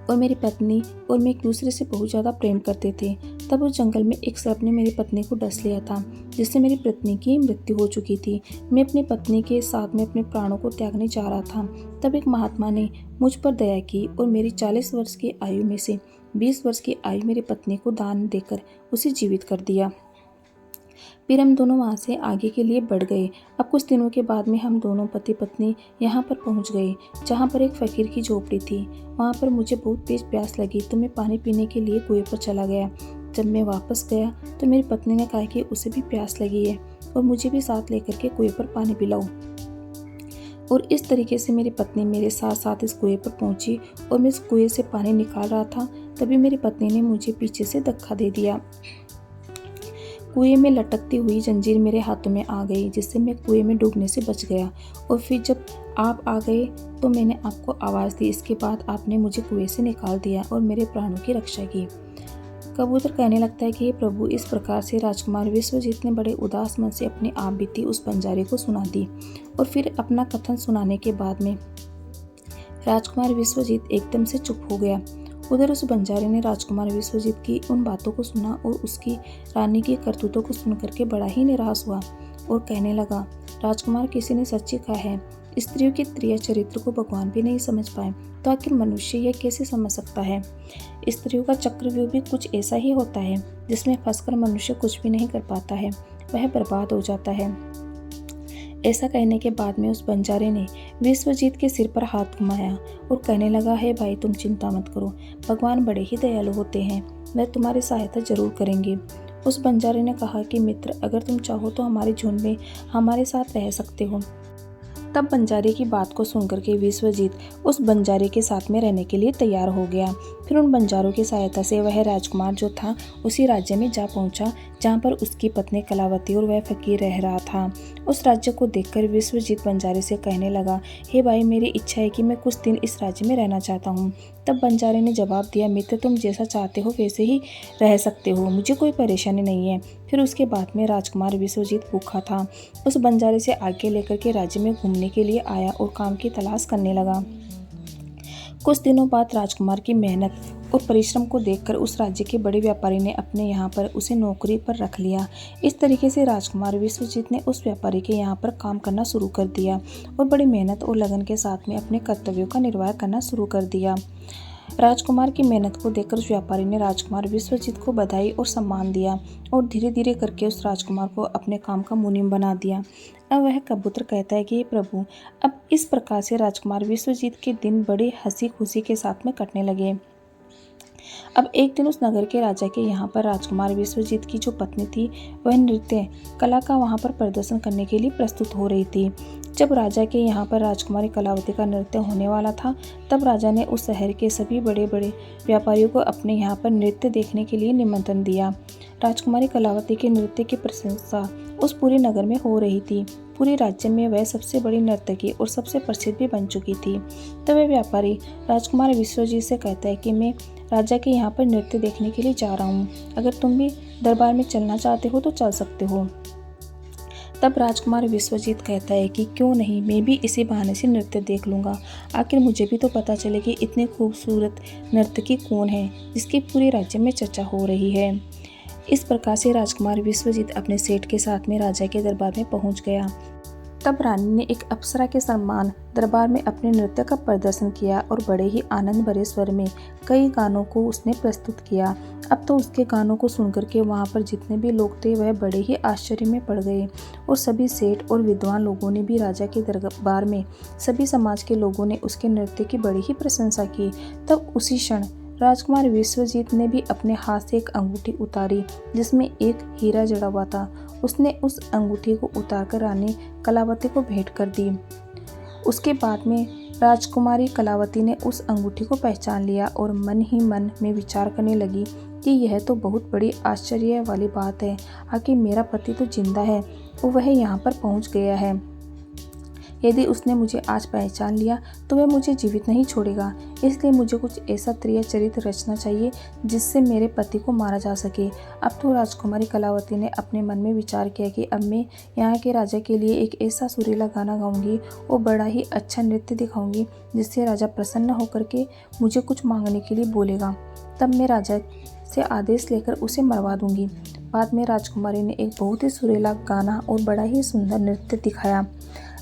और मेरी पत्नी और मैं एक दूसरे से बहुत ज़्यादा प्रेम करते थे। तब उस जंगल में एक सर्प ने मेरी पत्नी को डस लिया था, जिससे मेरी पत्नी की मृत्यु हो चुकी थी। मैं अपनी पत्नी के साथ में अपने प्राणों को त्यागने जा रहा था। तब एक महात्मा ने मुझ पर दया की और मेरी 40 वर्ष की आयु में से 20 वर्ष की आयु मेरी पत्नी को दान देकर उसे जीवित कर दिया। फिर हम दोनों वहाँ से आगे के लिए बढ़ गए। अब कुछ दिनों के बाद में हम दोनों पति पत्नी यहाँ पर पहुँच गए, जहाँ पर एक फकीर की झोपड़ी थी। वहाँ पर मुझे बहुत तेज प्यास लगी तो मैं पानी पीने के लिए कुएं पर चला गया। जब मैं वापस गया तो मेरी पत्नी ने कहा कि उसे भी प्यास लगी है और मुझे भी साथ लेकर के कुएं पर पानी पिलाओ। और इस तरीके से मेरी पत्नी मेरे साथ साथ इस कुएं पर पहुंची और मैं इस कुएं से पानी निकाल रहा था, तभी मेरी पत्नी ने मुझे पीछे से धक्का दे दिया। कुएं में लटकती हुई जंजीर मेरे हाथों में आ गई, जिससे मैं कुएं में डूबने से बच गया। और फिर जब आप आ गए तो मैंने आपको आवाज़ दी। इसके बाद आपने मुझे कुएं से निकाल दिया और मेरे प्राणों की रक्षा की। कबूतर कहने लगता है कि हे प्रभु, इस प्रकार से राजकुमार विश्वजीत ने बड़े उदास मन से अपनी आप बीती उस बंजारे को सुना दी। और फिर अपना कथन सुनाने के बाद में राजकुमार विश्वजीत एकदम से चुप हो गया। उधर उस बंजारे ने राजकुमार विश्वजीत की उन बातों को सुना और उसकी रानी की करतूतों को सुन करके बड़ा ही निराश हुआ और कहने लगा, राजकुमार, किसी ने सच्ची कहा है, स्त्रियों के प्रिय चरित्र को भगवान भी नहीं समझ पाए तो आखिर मनुष्य यह कैसे समझ सकता है। स्त्रियों का चक्रव्यूह भी कुछ ऐसा ही होता है, जिसमें फंसकर मनुष्य कुछ भी नहीं कर पाता है, वह बर्बाद हो जाता है। ऐसा कहने के बाद में उस बंजारे ने विश्वजीत के सिर पर हाथ घुमाया और कहने लगा, है भाई, तुम चिंता मत करो, भगवान बड़े ही दयालु होते हैं, वह तुम्हारी सहायता जरूर करेंगे। उस बंजारे ने कहा कि मित्र, अगर तुम चाहो तो हमारे झुंड में हमारे साथ रह सकते हो। तब बंजारे की बात को सुनकर के विश्वजीत उस बंजारे के साथ में रहने के लिए तैयार हो गया। फिर उन बंजारों की सहायता से वह राजकुमार जो था उसी राज्य में जा पहुंचा जहां पर उसकी पत्नी कलावती और वह फकीर रह रहा था। उस राज्य को देखकर विश्वजीत बंजारे से कहने लगा, हे भाई, मेरी इच्छा है कि मैं कुछ दिन इस राज्य में रहना चाहता हूँ। तब बंजारे ने जवाब दिया, मित्र, तुम जैसा चाहते हो वैसे ही रह सकते हो, मुझे कोई परेशानी नहीं है। फिर उसके बाद में राजकुमार विश्वजीत भूखा था, उस बंजारे से आगे लेकर के राज्य में घूमने के लिए आया और काम की तलाश करने लगा। कुछ दिनों बाद राजकुमार की मेहनत और परिश्रम को देखकर उस राज्य के बड़े व्यापारी ने अपने यहाँ पर उसे नौकरी पर रख लिया। इस तरीके से राजकुमार विश्वजीत ने उस व्यापारी के यहाँ पर काम करना शुरू कर दिया और बड़ी मेहनत और लगन के साथ में अपने कर्तव्यों का निर्वाह करना शुरू कर दिया। राजकुमार की मेहनत को देखकर उस व्यापारी ने राजकुमार विश्वजीत को बधाई और सम्मान दिया और धीरे धीरे करके उस राजकुमार को अपने काम का मुनीम बना दिया। अब वह कबूतर कहता है कि प्रभु, अब इस प्रकार से राजकुमार विश्वजीत के दिन बड़े हंसी खुशी के साथ में कटने लगे। अब एक दिन उस नगर के राजा के यहाँ पर राजकुमार विश्वजीत की जो पत्नी थी वह नृत्य कला का वहाँ पर प्रदर्शन करने के लिए प्रस्तुत हो रही थी। जब राजा के यहाँ पर राजकुमारी कलावती का नृत्य होने वाला था, तब राजा ने उस शहर के सभी बड़े बड़े व्यापारियों को अपने यहाँ पर नृत्य देखने के लिए निमंत्रण दिया। राजकुमारी कलावती के नृत्य की प्रशंसा उस पूरे नगर में हो रही थी। पूरे राज्य में वह सबसे बड़ी नर्तकी और सबसे प्रसिद्ध भी बन चुकी थी। तब वह व्यापारी राजकुमार विश्वजीत से कहता है कि मैं राजा के यहाँ पर नृत्य देखने के लिए जा रहा हूँ, अगर तुम भी दरबार में चलना चाहते हो तो चल सकते हो। तब राजकुमार विश्वजीत कहता है कि क्यों नहीं, मैं भी इसी बहाने से नृत्य देख लूँगा, आखिर मुझे भी तो पता चले कि इतने खूबसूरत नर्तकी कौन है जिसकी पूरे राज्य में चर्चा हो रही है। इस प्रकार से राजकुमार विश्वजीत अपने सेठ के साथ में राजा के दरबार में पहुंच गया। तब रानी ने एक अप्सरा के सम्मान दरबार में अपने नृत्य का प्रदर्शन किया और बड़े ही आनंद भरे स्वर में कई गानों को उसने प्रस्तुत किया। अब तो उसके गानों को सुनकर के वहाँ पर जितने भी लोग थे वह बड़े ही आश्चर्य में पड़ गए और सभी सेठ और विद्वान लोगों ने भी राजा के दरबार में सभी समाज के लोगों ने उसके नृत्य की बड़ी ही प्रशंसा की। तब उसी क्षण राजकुमार विश्वजीत ने भी अपने हाथ से एक अंगूठी उतारी जिसमें एक हीरा जड़ा हुआ था। उसने उस अंगूठी को उतारकर रानी कलावती को भेंट कर दी। उसके बाद में राजकुमारी कलावती ने उस अंगूठी को पहचान लिया और मन ही मन में विचार करने लगी कि यह तो बहुत बड़ी आश्चर्य वाली बात है। आखिर मेरा पति तो जिंदा है और वह यहाँ पर पहुँच गया है। यदि उसने मुझे आज पहचान लिया तो वह मुझे जीवित नहीं छोड़ेगा। इसलिए मुझे कुछ ऐसा प्रिय चरित्र रचना चाहिए जिससे मेरे पति को मारा जा सके। अब तो राजकुमारी कलावती ने अपने मन में विचार किया कि अब मैं यहाँ के राजा के लिए एक ऐसा सुरीला गाना गाऊंगी और बड़ा ही अच्छा नृत्य दिखाऊंगी जिससे राजा प्रसन्न होकर के मुझे कुछ मांगने के लिए बोलेगा। तब मैं राजा से आदेश लेकर उसे मरवा दूंगी। बाद में राजकुमारी ने एक बहुत ही सुरीला गाना और बड़ा ही सुंदर नृत्य दिखाया।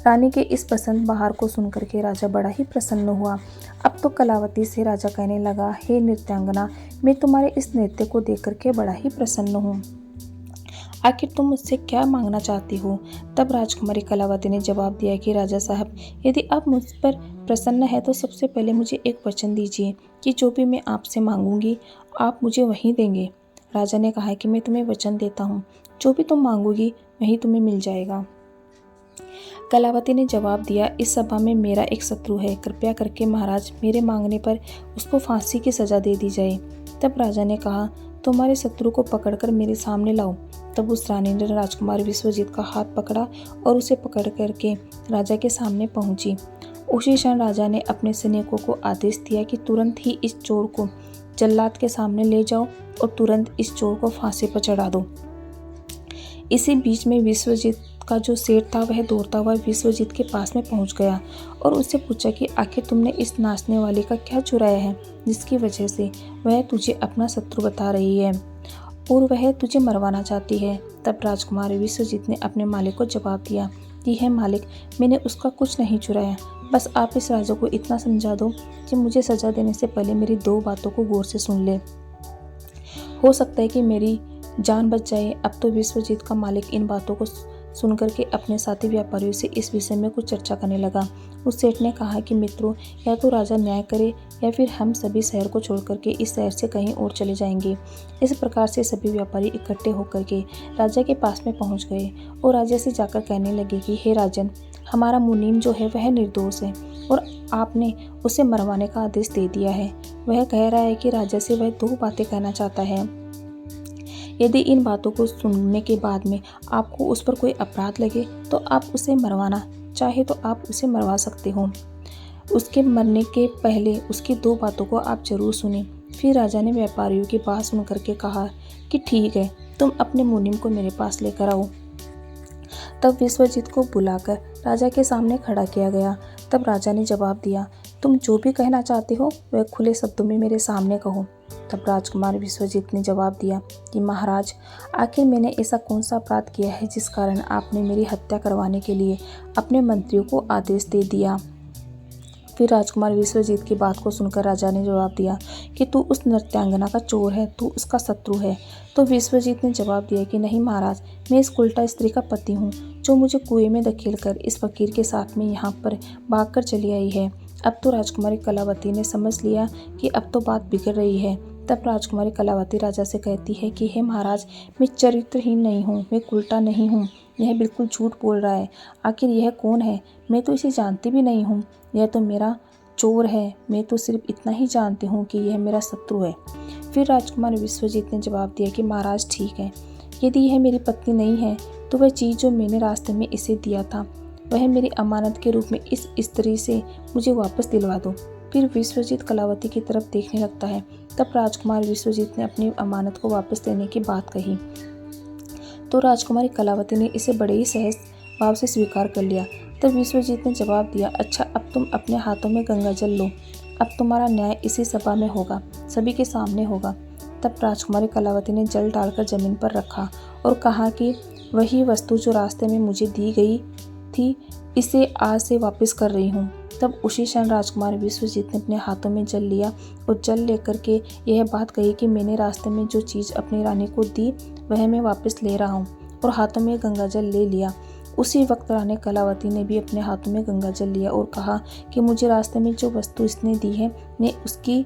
रानी के इस पसंद बहार को सुनकर के राजा बड़ा ही प्रसन्न हुआ। अब तो कलावती से राजा कहने लगा, हे नृत्यांगना, मैं तुम्हारे इस नृत्य को देख करके बड़ा ही प्रसन्न हूँ। आखिर तुम मुझसे क्या मांगना चाहती हो? तब राजकुमारी कलावती ने जवाब दिया कि राजा साहब, यदि आप मुझ पर प्रसन्न है तो सबसे पहले मुझे एक वचन दीजिए कि जो भी मैं आपसे मांगूंगी आप मुझे वही देंगे। राजा ने कहा कि मैं तुम्हें वचन देता हूँ, जो भी तुम मांगोगी वही तुम्हें मिल जाएगा। कलावती ने जवाब दिया, इस सभा में मेरा एक शत्रु है, कृपया करके महाराज मेरे मांगने पर उसको फांसी की सजा दे दी जाए। तब राजा ने कहा, तुम्हारे शत्रु को पकड़कर मेरे सामने लाओ। तब उस रानी ने राजकुमार विश्वजीत का हाथ पकड़ा और उसे पकड़ करके राजा के सामने पहुंची। उसी क्षण राजा ने अपने सैनिकों को आदेश दिया कि तुरंत ही इस चोर को जल्लाद के सामने ले जाओ और तुरंत इस चोर को फांसी पर चढ़ा दो। इसी बीच में विश्वजीत का जो सेठ था वह दौड़ता हुआ विश्वजीत के पास में पहुंच गया और उससे पूछा कि आखिर तुमने इस नाचने वाले का क्या चुराया है जिसकी वजह से वह तुझे अपना शत्रु बता रही है और वह तुझे मरवाना चाहती है। तब राजकुमार विश्वजीत ने अपने मालिक को जवाब दिया कि है मालिक, मैंने उसका कुछ नहीं चुराया, बस आप इस राजा को इतना समझा दो कि मुझे सजा देने से पहले मेरी दो बातों को गौर से सुन ले। हो सकता है कि मेरी जान बच जाए। अब तो विश्वजीत का मालिक इन बातों को सुनकर के अपने साथी व्यापारियों से इस विषय में कुछ चर्चा करने लगा। उस सेठ ने कहा कि मित्रों, या तो राजा न्याय करे या फिर हम सभी शहर को छोड़कर के इस शहर से कहीं और चले जाएंगे। इस प्रकार से सभी व्यापारी इकट्ठे होकर के राजा के पास में पहुंच गए और राजा से जाकर कहने लगे कि हे राजन, हमारा मुनीम जो है वह निर्दोष है और आपने उसे मरवाने का आदेश दे दिया है। वह कह रहा है कि राजा से वह दो बातें कहना चाहता है। यदि इन बातों को सुनने के बाद में आपको उस पर कोई अपराध लगे तो आप उसे मरवाना चाहे तो आप उसे मरवा सकते हो। उसके मरने के पहले उसकी दो बातों को आप जरूर सुने। फिर राजा ने व्यापारियों की बात सुन करके कहा कि ठीक है, तुम अपने मुनीम को मेरे पास लेकर आओ। तब विश्वजीत को बुलाकर राजा के सामने खड़ा किया गया। तब राजा ने जवाब दिया, तुम जो भी कहना चाहते हो वह खुले शब्दों में मेरे सामने कहो। तब राजकुमार विश्वजीत ने जवाब दिया कि महाराज, आखिर मैंने ऐसा कौन सा अपराध किया है जिस कारण आपने मेरी हत्या करवाने के लिए अपने मंत्रियों को आदेश दे दिया। फिर राजकुमार विश्वजीत की बात को सुनकर राजा ने जवाब दिया कि तू उस नृत्यांगना का चोर है, तू उसका शत्रु है। तो विश्वजीत ने जवाब दिया कि नहीं महाराज, मैं इस उल्टा स्त्री का पति हूँ जो मुझे कुएं में धकेल कर इस फकीर के साथ में यहाँ पर भागकर चली आई है। अब तो राजकुमारी कलावती ने समझ लिया कि अब तो बात बिगड़ रही है। तब राजकुमारी कलावती राजा से कहती है कि हे महाराज, मैं चरित्रहीन नहीं हूँ, मैं उल्टा नहीं हूँ, यह बिल्कुल झूठ बोल रहा है। आखिर यह कौन है? मैं तो इसे जानती भी नहीं हूँ, यह तो मेरा चोर है। मैं तो सिर्फ इतना ही जानती हूँ कि यह मेरा शत्रु है। फिर राजकुमार विश्वजीत ने जवाब दिया कि महाराज ठीक है, यदि यह मेरी पत्नी नहीं है तो वह चीज़ जो मैंने रास्ते में इसे दिया था वह मेरी अमानत के रूप में इस स्त्री से मुझे वापस दिलवा दो। फिर विश्वजीत कलावती की तरफ देखने लगता है। तब राजकुमार विश्वजीत ने अपनी अमानत को वापस देने की बात कही तो राजकुमारी कलावती ने इसे बड़े ही सहज भाव से स्वीकार कर लिया। तब विश्वजीत ने जवाब दिया, अच्छा, अब तुम अपने हाथों में गंगा जल लो, अब तुम्हारा न्याय इसी सभा में होगा, सभी के सामने होगा। तब राजकुमारी कलावती ने जल डालकर जमीन पर रखा और कहा कि वही वस्तु जो रास्ते में मुझे दी गई थी इसे आज से वापस कर रही हूँ। तब उसी क्षण राजकुमार विश्वजीत ने अपने हाथों में जल लिया और जल लेकर के यह बात कही कि मैंने रास्ते में जो चीज़ अपनी रानी को दी वह मैं वापस ले रहा हूँ, और हाथों में गंगा जल ले लिया। उसी वक्त रानी कलावती ने भी अपने हाथों में गंगा जल लिया और कहा कि मुझे रास्ते में जो वस्तु इसने दी है मैं उसकी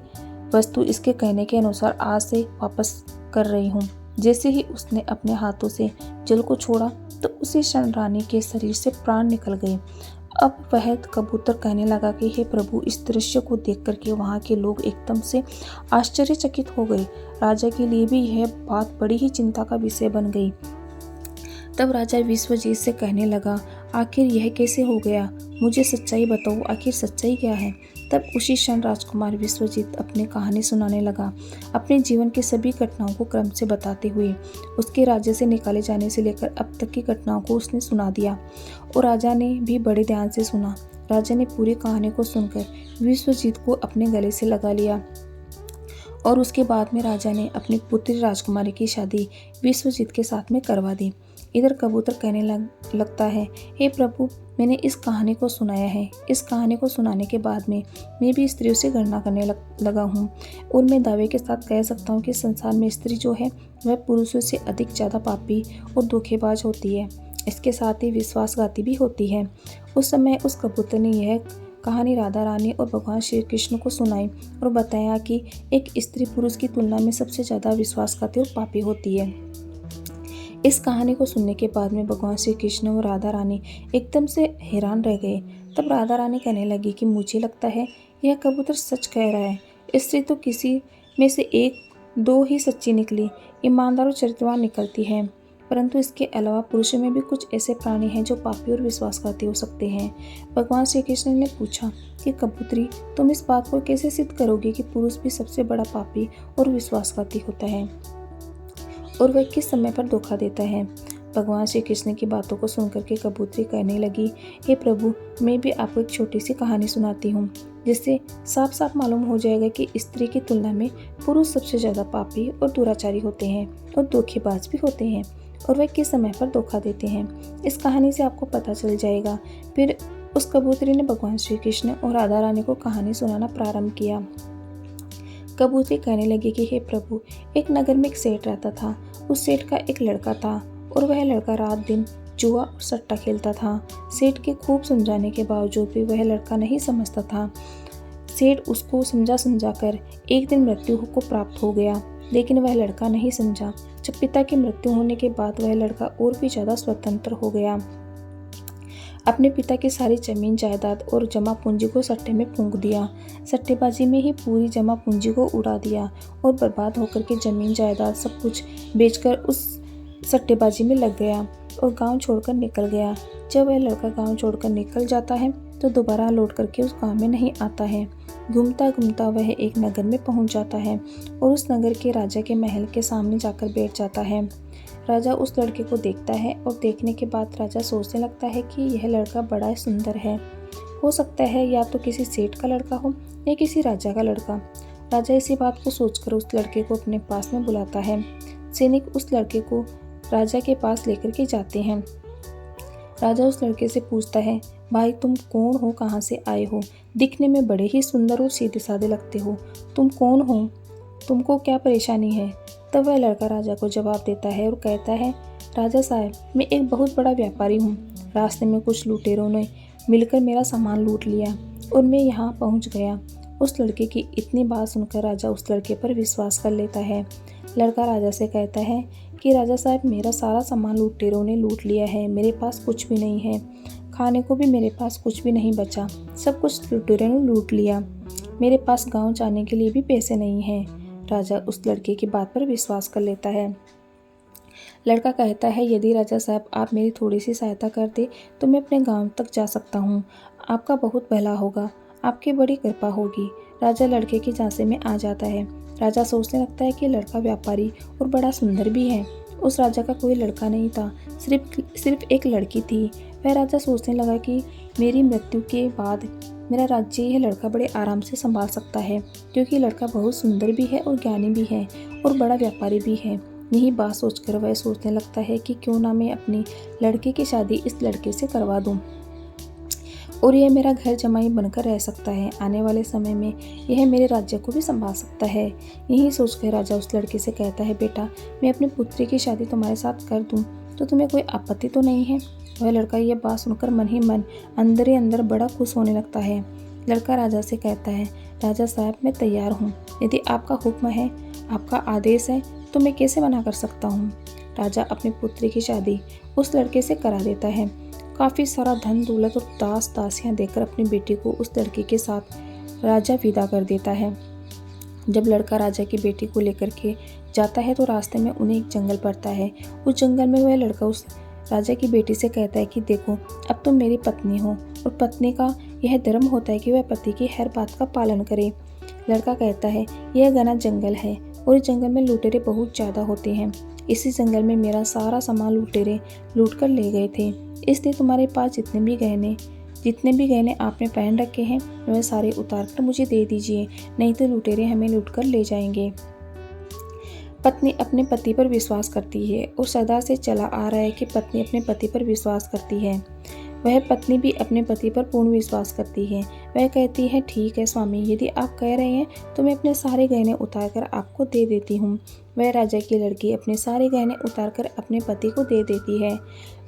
वस्तु इसके कहने के अनुसार आज से वापस कर रही हूँ। जैसे ही उसने अपने हाथों से जल को छोड़ा तो उसी क्षण रानी के शरीर से प्राण निकल गए। अब वह कबूतर कहने लगा कि हे प्रभु, इस दृश्य को देख करके वहाँ के लोग एकदम से आश्चर्यचकित हो गए। राजा के लिए भी यह बात बड़ी ही चिंता का विषय बन गई। तब राजा विश्वजीत से कहने लगा, आखिर यह कैसे हो गया? मुझे सच्चाई बताओ, आखिर सच्चाई क्या है? तब उसी क्षण राजकुमार विश्वजीत अपनी कहानी सुनाने लगा, अपने जीवन की सभी घटनाओं को क्रम से बताते हुए। उसके राज्य से निकाले जाने से लेकर अब तक की घटनाओं को उसने सुना दिया और राजा ने भी बड़े ध्यान से सुना। राजा ने पूरी कहानी को सुनकर विश्वजीत को अपने गले से लगा लिया और उसके बाद में राजा ने अपनी पुत्री राजकुमारी की शादी विश्वजीत के साथ में करवा दी। इधर कबूतर कहने लगता है, हे प्रभु, मैंने इस कहानी को सुनाया है। इस कहानी को सुनाने के बाद में मैं भी स्त्रियों से गणना करने लगा हूँ और मैं दावे के साथ कह सकता हूँ कि संसार में स्त्री जो है वह पुरुषों से अधिक ज़्यादा पापी और धोखेबाज होती है। इसके साथ ही विश्वासघाती भी होती है। उस समय उस कबूतर ने यह कहानी राधा रानी और भगवान श्री कृष्ण को सुनाई और बताया कि एक स्त्री पुरुष की तुलना में सबसे ज़्यादा विश्वासघाती और पापी होती है। इस कहानी को सुनने के बाद में भगवान श्री कृष्ण और राधा रानी एकदम से हैरान रह गए। तब राधा रानी कहने लगी कि मुझे लगता है यह कबूतर सच कह रहा है। स्त्री तो किसी में से एक दो ही सच्ची निकली, ईमानदार और चरित्रवान निकलती है, परंतु इसके अलावा पुरुषों में भी कुछ ऐसे प्राणी हैं जो पापी और विश्वासघाती हो सकते हैं। भगवान श्री कृष्ण ने पूछा कि कबूतरी, तुम इस बात को कैसे सिद्ध करोगे कि पुरुष भी सबसे बड़ा पापी और विश्वासघाती होता है और वह किस समय पर धोखा देता है? भगवान श्री कृष्ण की बातों को सुनकर के कबूतरी कहने लगी, हे प्रभु, मैं भी आपको एक छोटी सी कहानी सुनाती हूँ जिससे साफ साफ मालूम हो जाएगा कि स्त्री की तुलना में पुरुष सबसे ज़्यादा पापी और दुराचारी होते हैं और धोखेबाज भी होते हैं और वह किस समय पर धोखा देते हैं। इस कहानी से आपको पता चल जाएगा। फिर उस कबूतरी ने भगवान श्री कृष्ण और राधा रानी को कहानी सुनाना प्रारंभ किया। कबूतरी कहने लगी कि हे प्रभु, एक नगर में एक सेठ रहता था। उस सेठ का एक लड़का था और वह लड़का रात दिन जुआ और सट्टा खेलता था। सेठ के खूब समझाने के बावजूद भी वह लड़का नहीं समझता था। सेठ उसको समझा कर एक दिन मृत्यु को प्राप्त हो गया, लेकिन वह लड़का नहीं समझा। जब पिता की मृत्यु होने के बाद वह लड़का और भी ज़्यादा स्वतंत्र हो गया। अपने पिता की सारी जमीन जायदाद और जमा पूंजी को सट्टे में फूंक दिया। सट्टेबाजी में ही पूरी जमा पूंजी को उड़ा दिया और बर्बाद होकर के जमीन जायदाद सब कुछ बेचकर उस सट्टेबाजी में लग गया और गांव छोड़कर निकल गया। जब वह लड़का गांव छोड़कर निकल जाता है तो दोबारा लौट करके उस गांव में नहीं आता है। घूमता घूमता वह एक नगर में पहुंच जाता है और उस नगर के राजा के महल के सामने जाकर बैठ जाता है। राजा उस लड़के को देखता है और देखने के बाद राजा सोचने लगता है कि यह लड़का बड़ा सुंदर है। हो सकता है या तो किसी सेठ का लड़का हो या किसी राजा का लड़का। राजा इसी बात को सोचकर उस लड़के को अपने पास में बुलाता है। सैनिक उस लड़के को राजा के पास लेकर के जाते हैं। राजा उस लड़के से पूछता है, भाई तुम कौन हो, कहाँ से आए हो? दिखने में बड़े ही सुंदर और सीधे साधे लगते हो। तुम कौन हो? तुमको क्या परेशानी है? तब वह लड़का राजा को जवाब देता है और कहता है, राजा साहब, मैं एक बहुत बड़ा व्यापारी हूँ। रास्ते में कुछ लुटेरों ने मिलकर मेरा सामान लूट लिया और मैं यहाँ पहुँच गया। उस लड़के की इतनी बात सुनकर राजा उस लड़के पर विश्वास कर लेता है। लड़का राजा से कहता है कि राजा साहब, मेरा सारा सामान लुटेरों ने लूट लिया है। मेरे पास कुछ भी नहीं है, खाने को भी मेरे पास कुछ भी नहीं बचा। सब कुछ लुटेरों ने लूट लिया। मेरे पास गाँव जाने के लिए भी पैसे नहीं हैं। राजा उस लड़के की बात पर विश्वास कर लेता है। लड़का कहता है, यदि राजा साहब आप मेरी थोड़ी सी सहायता कर दे तो मैं अपने गांव तक जा सकता हूँ। आपका बहुत भला होगा, आपकी बड़ी कृपा होगी। राजा लड़के की झांसे में आ जाता है। राजा सोचने लगता है कि लड़का व्यापारी और बड़ा सुंदर भी है। उस राजा का कोई लड़का नहीं था, सिर्फ एक लड़की थी। वह राजा सोचने लगा कि मेरी मृत्यु के बाद मेरा राज्य यह लड़का बड़े आराम से संभाल सकता है, क्योंकि लड़का बहुत सुंदर भी है और ज्ञानी भी है और बड़ा व्यापारी भी है। यही बात सोचकर वह सोचने लगता है कि क्यों ना मैं अपनी लड़के की शादी इस लड़के से करवा दूं। और यह मेरा घर जमाई बनकर रह सकता है। आने वाले समय में यह मेरे राज्य को भी संभाल सकता है। यही सोचकर राजा उस लड़के से कहता है, बेटा, मैं अपनी पुत्री की शादी तुम्हारे साथ कर दूं तो तुम्हें कोई आपत्ति तो नहीं है? वह लड़का यह बात सुनकर मन ही मन अंदर ही अंदर बड़ा खुश होने लगता है। लड़का राजा से कहता है, राजा साहब, मैं तैयार हूँ। यदि आपका हुक्म है, आपका आदेश है, तो मैं कैसे मना कर सकता हूँ। राजा अपनी पुत्री की शादी उस लड़के से करा देता है। काफ़ी सारा धन दौलत और दास दासियाँ देकर अपनी बेटी को उस लड़के के साथ राजा विदा कर देता है। जब लड़का राजा की बेटी को लेकर के जाता है तो रास्ते में उन्हें एक जंगल पड़ता है। उस जंगल में वह लड़का उस राजा की बेटी से कहता है कि देखो, अब तुम मेरी पत्नी हो और पत्नी का यह धर्म होता है कि वह पति की हर बात का पालन करे। लड़का कहता है, यह घना जंगल है और इस जंगल में लुटेरे बहुत ज़्यादा होते हैं। इसी जंगल में मेरा सारा सामान लुटेरे लूट कर ले गए थे, इसलिए तुम्हारे पास जितने भी गहने आपने पहन रखे हैं वह सारे उतार कर मुझे दे दीजिए, नहीं तो लुटेरे हमें लूट कर ले जाएंगे। पत्नी अपने पति पर विश्वास करती है और सदा से चला आ रहा है कि पत्नी अपने पति पर विश्वास करती है। वह पत्नी भी अपने पति पर पूर्ण विश्वास करती है। वह कहती है, ठीक है स्वामी, यदि आप कह रहे हैं तो मैं अपने सारे गहने उतार कर आपको दे देती हूँ। वह राजा की लड़की अपने सारे गहने उतार कर अपने पति को दे देती है।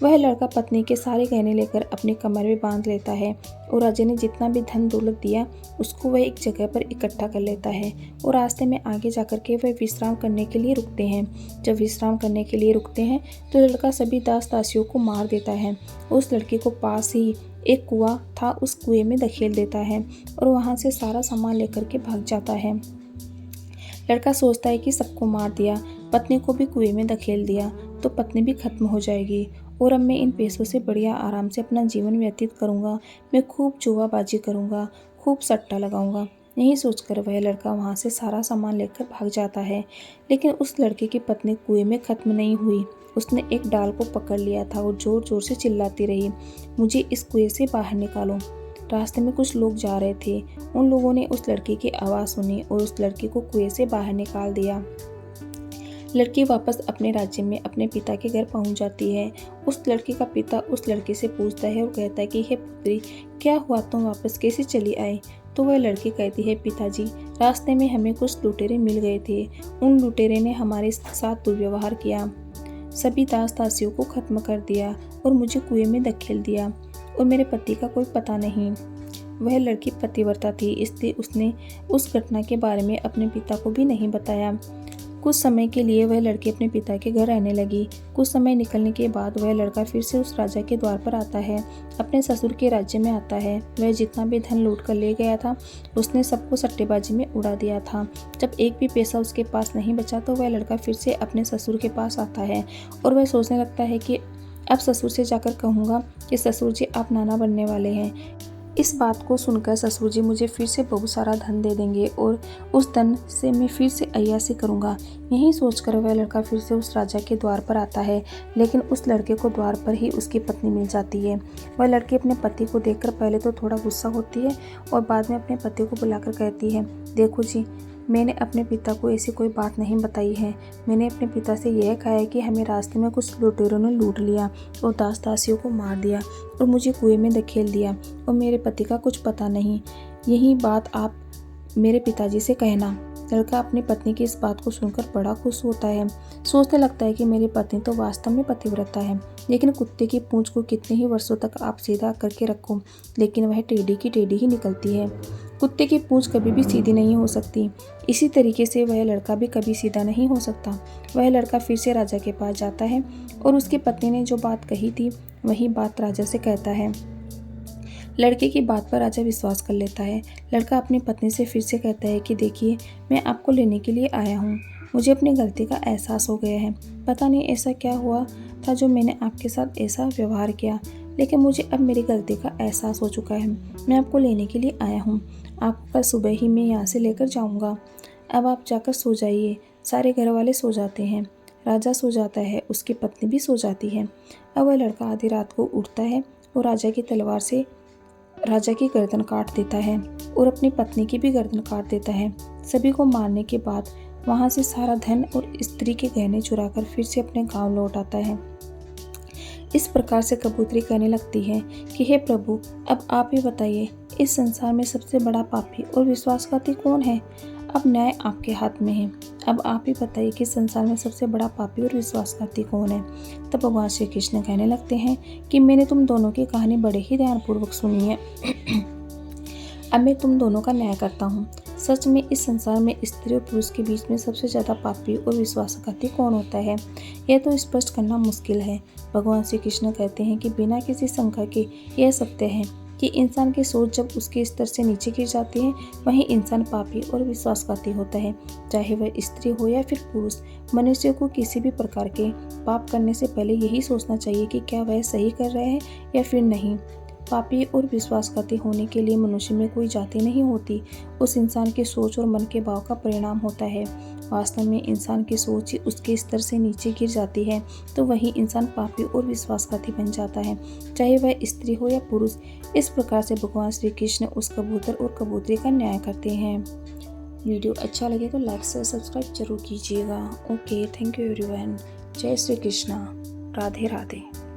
वह लड़का पत्नी के सारे गहने लेकर अपनी कमर में बांध लेता है और राजा ने जितना भी धन दौलत दिया उसको वह एक जगह पर इकट्ठा कर लेता है और रास्ते में आगे जाकर के वह विश्राम करने के लिए रुकते हैं। जब विश्राम करने के लिए रुकते हैं तो लड़का सभी दास दासियों को मार देता है। उस लड़की को पास ही एक कुआं था, उस कुएं में धकेल देता है और वहां से सारा सामान लेकर के भाग जाता है। लड़का सोचता है कि सबको मार दिया, पत्नी को भी कुएं में धकेल दिया तो पत्नी भी खत्म हो जाएगी और अब मैं इन पैसों से बढ़िया आराम से अपना जीवन व्यतीत करूंगा। मैं खूब जुआबाजी करूंगा, खूब सट्टा लगाऊंगा। यही सोचकर वह लड़का वहां से सारा सामान लेकर भाग जाता है। लेकिन उस लड़के की पत्नी कुएं में खत्म नहीं हुई। उसने एक डाल को पकड़ लिया था और जोर जोर से चिल्लाती रही, मुझे इस कुएं से बाहर निकालो। रास्ते में कुछ लोग जा रहे थे। उन लोगों ने उस लड़की की आवाज़ सुनी और उस लड़की को कुएं से बाहर निकाल दिया। लड़की वापस अपने राज्य में अपने पिता के घर पहुंच जाती है। उस लड़की का पिता उस लड़की से पूछता है और कहता है कि हे पुत्री, क्या हुआ, तुम वापस कैसे चली आई? तो वह लड़की कहती है, पिताजी, रास्ते में हमें कुछ लुटेरे मिल गए थे। उन लुटेरे ने हमारे साथ दुर्व्यवहार किया, सभी दास दासियों को खत्म कर दिया और मुझे कुएं में धकेल दिया और मेरे पति का कोई पता नहीं। वह लड़की पतिव्रता थी, इसलिए उसने उस घटना के बारे में अपने पिता को भी नहीं बताया। कुछ समय के लिए वह लड़की अपने पिता के घर रहने लगी। कुछ समय निकलने के बाद वह लड़का फिर से उस राजा के द्वार पर आता है, अपने ससुर के राज्य में आता है। वह जितना भी धन लूट कर ले गया था उसने सबको सट्टेबाजी में उड़ा दिया था। जब एक भी पैसा उसके पास नहीं बचा तो वह लड़का फिर से अपने ससुर के पास आता है और वह सोचने लगता है कि अब ससुर से जाकर कहूँगा कि ससुर जी, आप नाना बनने वाले हैं। इस बात को सुनकर ससुर जी मुझे फिर से बहुत सारा धन दे देंगे और उस धन से मैं फिर से अय्यासी करूँगा। यही सोचकर वह लड़का फिर से उस राजा के द्वार पर आता है। लेकिन उस लड़के को द्वार पर ही उसकी पत्नी मिल जाती है। वह लड़की अपने पति को देखकर पहले तो थोड़ा गुस्सा होती है और बाद में अपने पति को बुलाकर कहती है, देखो जी, मैंने अपने पिता को ऐसी कोई बात नहीं बताई है। मैंने अपने पिता से यह कहा है कि हमें रास्ते में कुछ लुटेरों ने लूट लिया और दास दासियों को मार दिया और मुझे कुएं में धकेल दिया और मेरे पति का कुछ पता नहीं। यही बात आप मेरे पिताजी से कहना। लड़का अपनी पत्नी की इस बात को सुनकर बड़ा खुश होता है। सोचने लगता है कि मेरी पत्नी तो वास्तव में पतिव्रता है, लेकिन कुत्ते की पूंछ को कितने ही वर्षों तक आप सीधा करके रखो, लेकिन वह टेढ़ी की टेढ़ी ही निकलती है। कुत्ते की पूंछ कभी भी सीधी नहीं हो सकती। इसी तरीके से वह लड़का भी कभी सीधा नहीं हो सकता। वह लड़का फिर से राजा के पास जाता है और उसकी पत्नी ने जो बात कही थी वही बात राजा से कहता है। लड़के की बात पर राजा विश्वास कर लेता है। लड़का अपनी पत्नी से फिर से कहता है कि देखिए, मैं आपको लेने के लिए आया हूँ। मुझे अपनी गलती का एहसास हो गया है। पता नहीं ऐसा क्या हुआ था जो मैंने आपके साथ ऐसा व्यवहार किया, लेकिन मुझे अब मेरी गलती का एहसास हो चुका है। मैं आपको लेने के लिए आया हूँ। आपको कल सुबह ही मैं यहाँ से लेकर जाऊँगा। अब आप जाकर सो जाइए। सारे घर वाले सो जाते हैं। राजा सो जाता है, उसकी पत्नी भी सो जाती है। अब वह लड़का आधी रात को उठता है और राजा की तलवार से राजा की गर्दन काट देता है और अपनी पत्नी की भी गर्दन काट देता है। सभी को मारने के बाद वहाँ से सारा धन और स्त्री के गहने चुराकर फिर से अपने गांव लौट आता है। इस प्रकार से कबूतरी कहने लगती है कि हे प्रभु, अब आप ही बताइए, इस संसार में सबसे बड़ा पापी और विश्वासघाती कौन है? अब न्याय आपके हाथ में है। अब आप ही बताइए कि संसार में सबसे बड़ा पापी और विश्वासघाती कौन है? तब भगवान श्री कृष्ण कहने लगते हैं कि मैंने तुम दोनों की कहानी बड़े ही ध्यानपूर्वक सुनी है। अब मैं तुम दोनों का न्याय करता हूँ। सच में इस संसार में स्त्री और पुरुष के बीच में सबसे ज़्यादा पापी और विश्वासघाती कौन होता है, यह तो स्पष्ट करना मुश्किल है। भगवान श्री कृष्ण कहते हैं कि बिना किसी शंका के यह सत्य है कि इंसान की सोच जब उसके स्तर से नीचे गिर जाती है, वहीं इंसान पापी और विश्वासघाती होता है। चाहे वह स्त्री हो या फिर पुरुष, मनुष्य को किसी भी प्रकार के पाप करने से पहले यही सोचना चाहिए कि क्या वह सही कर रहे हैं या फिर नहीं। पापी और विश्वासघाती होने के लिए मनुष्य में कोई जाति नहीं होती, उस इंसान की सोच और मन के भाव का परिणाम होता है। वास्तव में इंसान की सोच ही उसके स्तर से नीचे गिर जाती है तो वही इंसान पापी और विश्वासघाती बन जाता है, चाहे वह स्त्री हो या पुरुष। इस प्रकार से भगवान श्री कृष्ण उस कबूतर और कबूतरी का न्याय करते हैं। वीडियो अच्छा लगे तो लाइक से सब्सक्राइब जरूर कीजिएगा। Okay, thank you everyone. जय श्री कृष्णा। राधे राधे।